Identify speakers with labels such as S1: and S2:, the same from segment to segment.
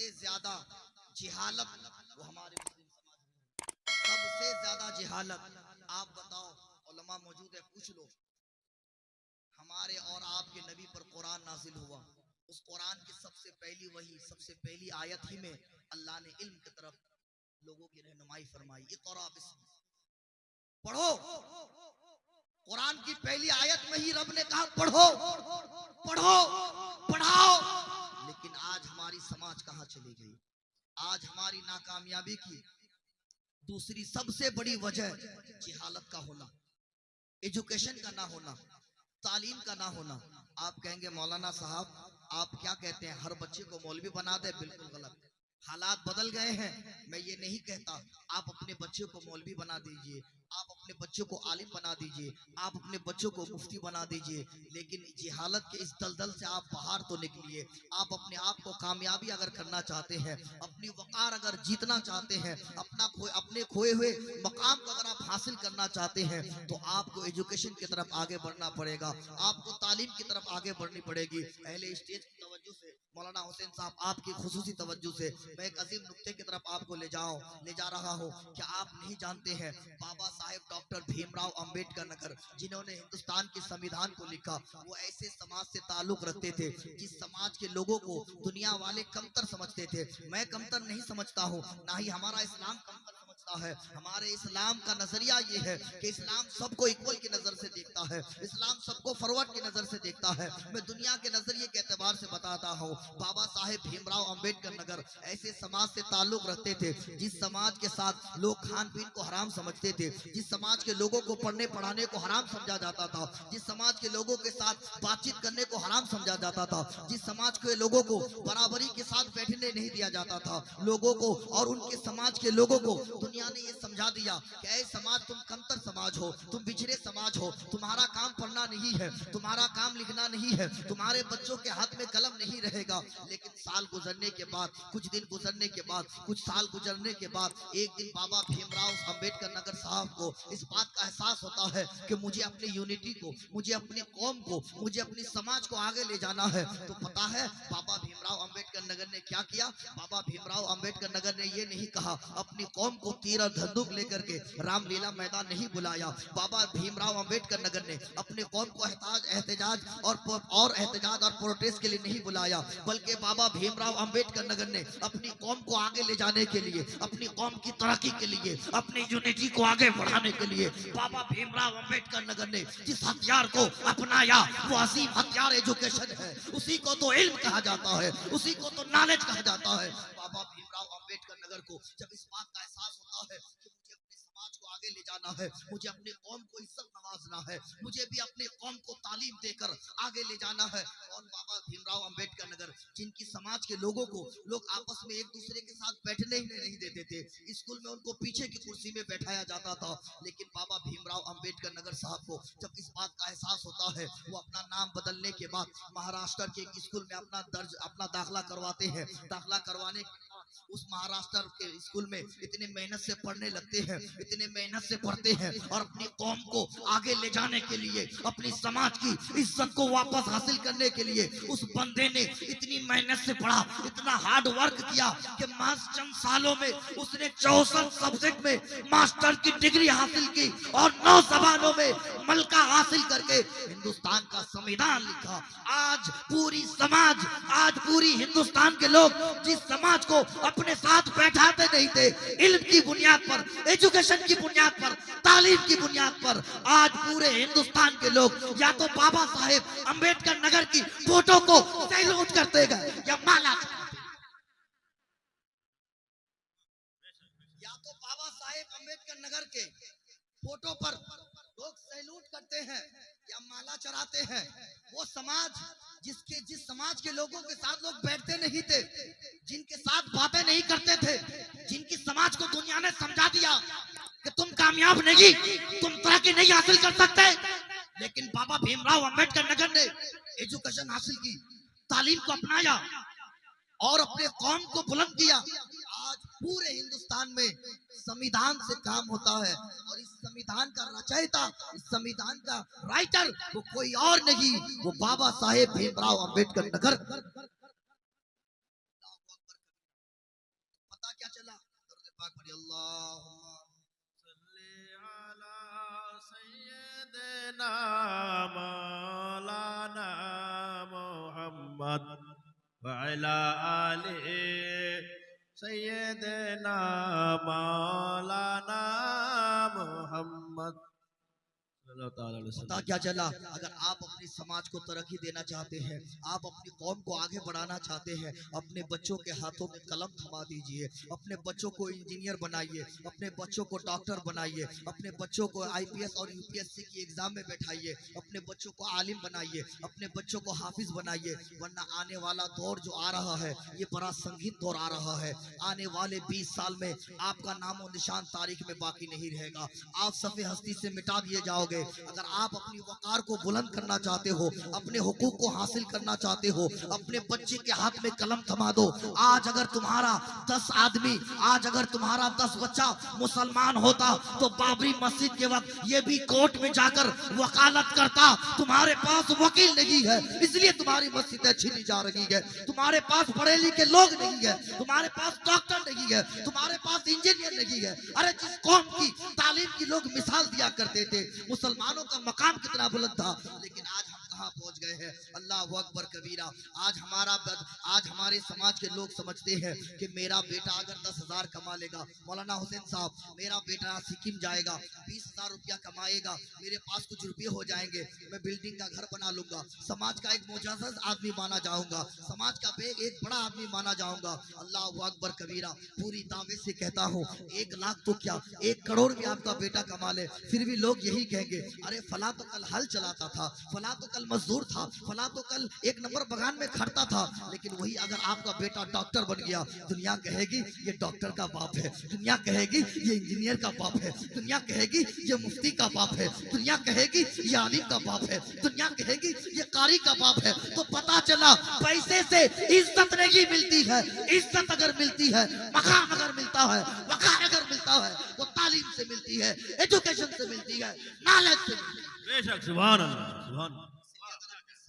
S1: सबसे ज्यादा जिहालत वो हमारे मुस्लिम समाज में, सबसे ज्यादा जिहालत। आप बताओ, उलमा मौजूद है, पूछ लो, हमारे और आपके नबी पर कुरान नाजिल हुआ, उस कुरान की सबसे पहली वही, सबसे पहली आयत ही में अल्लाह ने इल्म की तरफ लोगों की रहनुमाई फरमाई। इक़रा बिस्मिक, पढ़ो। कुरान की पहली आयत में ही रब ने कहा पढ़ो पढ़ो पढ़ाओ। लेकिन आज हमारी समाज कहां चली गई? आज हमारी नाकामयाबी की दूसरी सबसे बड़ी वजह जिहालत का होना, एजुकेशन का ना होना, तालीम का ना होना। आप कहेंगे मौलाना साहब आप क्या कहते हैं, हर बच्चे को मौलवी बना दे? बिल्कुल गलत। हालात बदल गए हैं, मैं ये नहीं कहता। आप अपने बच्चों को मौलवी बना दीजिए, आप अपने बच्चों को आलिम बना दीजिए, आप अपने बच्चों को मुफ्ती बना दीजिए, लेकिन जिहालत के इस दलदल से आप बाहर तो निकलिए। आप अपने आप को कामयाबी अगर करना चाहते हैं, अपनी वकार अगर जीतना चाहते हैं, अपने खोए हुए मकाम को अगर आप हासिल करना चाहते हैं, तो आपको एजुकेशन की तरफ आगे बढ़ना पड़ेगा, आपको तालीम की तरफ आगे बढ़नी पड़ेगी। पहले स्टेज की तवज्जो से, मौलाना हुसैन साहब आपकी खुसूसी तवज्जो से मैं एक अजीम नुक्ते की तरफ आपको ले जा रहा हूँ। क्या आप नहीं जानते हैं बाबा साहेब डॉक्टर भीमराव अंबेडकर नगर, जिन्होंने हिंदुस्तान के संविधान को लिखा, वो ऐसे समाज से ताल्लुक रखते थे जिस समाज के लोगों को दुनिया वाले कमतर समझते थे। मैं कमतर नहीं समझता हूँ, ना ही हमारा इस्लाम कमतर समझता है। हमारे इस्लाम का नजरिया ये है कि इस्लाम सबको इक्वल की नजर से देखता है, इस्लाम सबको फॉरवर्ड की नजर से देखता है। मैं दुनिया के नजरिए के एतबार से बताता हूँ, बाबा साहेब भीमराव अंबेडकर नगर ऐसे समाज से ताल्लुक रखते थे जिस समाज के साथ लोग खान पीन को हराम समझते थे, जिस समाज के लोगों को पढ़ने पढ़ाने को हराम समझा जाता था, जिस समाज के लोगों के साथ बातचीत करने को हराम समझा जाता था, जिस समाज के लोगों को बराबरी के साथ बैठने नहीं दिया जाता था, लोगों को और उनके समाज के लोगों को दुनिया ने ये समझा दिया कि ऐ समाज तुम कमतर समाज हो, तुम पिछड़े समाज हो, तुम्हारा काम पढ़ना नहीं है, तुम्हारा काम लिखना नहीं है, तुम्हारे बच्चों के हाथ में कलम नहीं रहेगा। लेकिन साल गुजरने के बाद, कुछ दिन गुजरने के बाद, कुछ साल गुजरने के बाद एक दिन बाबा भीमराव अंबेडकर नगर साहब को इस बात का एहसास होता है कि मुझे अपनी यूनिटी को, मुझे अपनी कौम को, मुझे अपनी समाज को आगे ले जाना है। तो पता है बाबा भीमराव अंबेडकर नगर ने क्या किया? बाबा भीमराव अंबेडकर नगर ने ये नहीं कहा, अपनी कौम को तीर और धंधुक लेकर के रामलीला मैदान नहीं बुलाया। बाबा भीमराव अंबेडकर नगर ने अपने कौम को एहतजाज और प्रोटेस्ट के लिए नहीं बुलाया, बल्कि बाबा भीमराव अंबेडकर नगर ने अपनी कौम को आगे ले जाने के लिए, अपनी कौम की तरक्की के लिए, अपनी यूनिटी को आगे बढ़ाने के लिए बाबा भीमराव अंबेडकर नगर ने जिस हथियार को अपनाया वो अजीम हथियार एजुकेशन है। उसी को तो इल्म कहा जाता है, उसी को तो नॉलेज कहा जाता है। बाबा भीमराव अंबेडकर नगर को जब इस बात का एहसास होता है कि मुझे अपने समाज को आगे ले जाना है, मुझे अपने कौम को इज्जत नवाजना है, मुझे भी अपने कौम को तालीम देकर आगे ले जाना है। और बाबा भीमराव अंबेडकर नगर, जिनकी समाज के लोगों को लोग आपस में एक दूसरे के साथ बैठने ही नहीं देते थे, स्कूल में उनको पीछे की कुर्सी में बैठाया जाता था, लेकिन बाबा भीमराव अंबेडकर नगर साहब को जब इस बात का एहसास होता है, वो अपना नाम बदलने के बाद महाराष्ट्र के एक स्कूल में अपना दाखिला करवाते हैं। दाखिला करवाने के बाद उस महाराष्ट्र के स्कूल में इतने मेहनत से पढ़ने लगते हैं, इतने मेहनत से पढ़ते हैं, और अपनी कौम को आगे ले जाने के लिए, अपनी समाज की इज्जत को वापस हासिल करने के लिए उस बंदे ने इतनी मेहनत से पढ़ा, इतना हार्ड वर्क किया कि मात्र चंद सालों में उसने 64 सब्जेक्ट में मास्टर की डिग्री हासिल की और 9 जबानों में मलका हासिल करके हिंदुस्तान का संविधान लिखा। आज पूरी समाज, आज पूरी हिंदुस्तान के लोग जिस समाज को अपने साथ बैठाते नहीं थे, इल्म की बुनियाद पर, एजुकेशन की बुनियाद पर, तालीम की बुनियाद पर, आज पूरे हिंदुस्तान के लोग या तो बाबा साहेब अंबेडकर नगर की फोटो को सैल्यूट करते गए या माला, या तो बाबा साहेब अंबेडकर नगर के फोटो पर लोग सैल्यूट करते हैं या माला चढ़ाते हैं। वो समाज जिस समाज के लोगों के साथ लोग बैठते नहीं थे, जिनके साथ बातें नहीं करते थे, जिनकी समाज को दुनिया ने समझा दिया कि तुम कामयाब नहीं, तुम तरक्की नहीं हासिल कर सकते, लेकिन बाबा भीमराव अंबेडकर नगर ने एजुकेशन हासिल की, तालीम को अपनाया और अपने कौम को बुलंद किया। आज पूरे हिंदुस्तान में संविधान से काम होता है, और इस संविधान का रचयिता, इस संविधान का राइटर वो कोई और नहीं, वो बाबा साहेब भीमराव अंबेडकर नगर। पाक पढ़िए अल्लाहुम्मा
S2: सल्ली अला सय्यिदना मौलाना मुहम्मद व अला आले सय्यिदना मौलाना मुहम्मद।
S1: पता क्या चला, अगर आप अपने समाज को तरक्की देना चाहते हैं, आप अपनी कौम को आगे बढ़ाना चाहते हैं, अपने बच्चों के हाथों में कलम थमा दीजिए, अपने बच्चों को इंजीनियर बनाइए, अपने बच्चों को डॉक्टर बनाइए, अपने बच्चों को आईपीएस और यूपीएससी की एग्जाम में बैठाइए, अपने बच्चों को आलिम बनाइए, अपने बच्चों को हाफिज बनाइए। वरना आने वाला दौर जो आ रहा है ये बड़ा संगीन दौर आ रहा है। आने वाले 20 साल में आपका नामो निशान तारीख में बाकी नहीं रहेगा, आप सफ़े हस्ती से मिटा दिए जाओगे। अगर आप अपनी वकार को बुलंद करना चाहते हो, अपने हुकूक को हासिल करना चाहते हो, अपने बच्चे के हाथ में कलम थमा दो। आज अगर तुम्हारा 10 आदमी, आज अगर तुम्हारा 10 बच्चा मुसलमान होता तो बाबरी मस्जिद के वक्त ये भी कोर्ट में जाकर वकालत करता। तुम्हारे पास वकील नहीं है इसलिए तुम्हारी मस्जिदें छीनी जा रही है, तुम्हारे पास पढ़े लिखे लोग नहीं है, तुम्हारे पास डॉक्टर नहीं है, तुम्हारे पास इंजीनियर नहीं है। अरे जिस कौम की तालीम की लोग मिसाल दिया करते थे, मुसलमानों का मकाम कितना बुलंद था, लेकिन आज हम कहां पहुंच गए हैं। अल्लाह अकबर कबीरा। आज हमारे समाज के लोग समझते हैं कि मेरा बेटा अगर 10,000 कमा लेगा, मौलाना हुसैन साहब, मेरा बेटा सिक्किम जाएगा, 20,000 रुपया कमाएगा, मेरे पास कुछ रुपये हो जाएंगे, मैं बिल्डिंग का घर बना लूंगा, समाज का एक मुजस्सस आदमी माना जाऊंगा, समाज का एक बड़ा आदमी माना जाऊंगा। अल्लाह अकबर कबीरा। पूरी दावे से कहता हूँ, 1 लाख तो क्या 1 करोड़ भी आपका बेटा कमा ले, फिर भी लोग यही कहेंगे, अरे फला तो कल हल चलाता था, फला तो कल मजदूर था, फला तो कल 1 नंबर बगान में खड़ता था। लेकिन वही अगर आपका बेटा डॉक्टर बन गया, दुनिया कहेगी ये डॉक्टर का बाप है, दुनिया कहेगी ये इंजीनियर का बाप है, दुनिया कहेगी ये मुफ्ती का बाप है, दुनिया कहेगी ये आलिम का बाप है, दुनिया कहेगी ये कारी का बाप है। तो पता चला पैसे से इज्जत नहीं मिलती है। इज्जत अगर मिलती है, मकाम अगर मिलता है, वकार अगर मिलता है, वो तालीम से मिलती है, एजुकेशन से मिलती है, नॉलेज से मिलती है।
S2: बेशक सुभान अल्लाह, सुभान अल्लाह।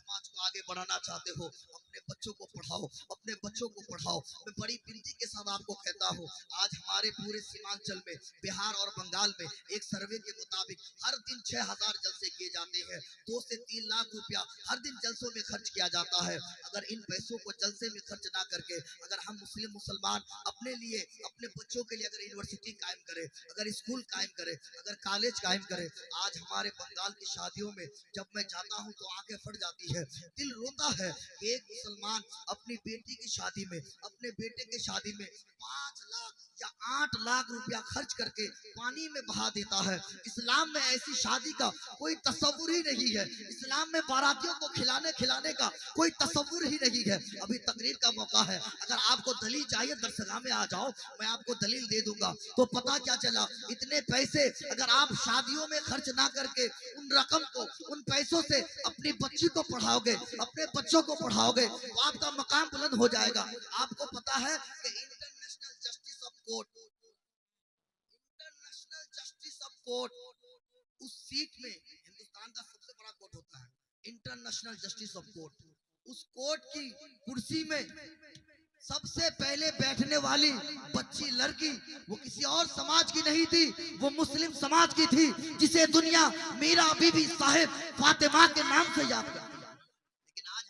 S1: समाज को आगे बढ़ाना चाहते हो, अपने बच्चों को पढ़ाओ, अपने बच्चों को पढ़ाओ। मैं बड़ी विनती के साथ आपको कहता हूँ, आज हमारे पूरे सीमांचल में, बिहार और बंगाल में एक सर्वे के मुताबिक हर दिन 6,000 जलसे किए जाते हैं। 2 से 3 लाख रुपया हर दिन जलसों में खर्च किया जाता है। अगर इन पैसों को जलसे में खर्च ना करके अगर हम मुसलमान अपने लिए, अपने बच्चों के लिए अगर यूनिवर्सिटी कायम करें, अगर स्कूल कायम करें, अगर कॉलेज कायम करें। आज हमारे बंगाल की शादियों में जब मैं जाता हूँ तो आंखें फट जाती है, दिल रोता है कि एक मुसलमान अपनी बेटी की शादी में, अपने बेटे की शादी में 5 लाख या 8 लाख रुपया खर्च करके पानी में बहा देता है। इस्लाम में ऐसी शादी का कोई तस्वुर ही नहीं है। इस्लाम में बारातियों को खिलाने का कोई तस्वुर ही नहीं है। अभी तकरीर का मौका है, अगर आपको दलील चाहिए दरसगाह में आ जाओ, मैं आपको दलील दे दूंगा। तो पता क्या चला, इतने पैसे अगर आप शादियों में खर्च ना करके उन रकम को, उन पैसों से अपनी बच्ची को पढ़ाओगे, अपने बच्चों को पढ़ाओगे, तो आपका मकाम बुलंद हो जाएगा। आपको पता है कि इंटरनेशनल जस्टिस ऑफ कोर्ट, उस सीट में, हिंदुस्तान का सबसे बड़ा कोर्ट होता है इंटरनेशनल जस्टिस ऑफ कोर्ट, उस कोर्ट की कुर्सी में सबसे पहले बैठने वाली बच्ची लड़की वो किसी और समाज की नहीं थी, वो मुस्लिम समाज की थी, जिसे दुनिया मीरा बीबी साहिब फातिमा के नाम से याद करती।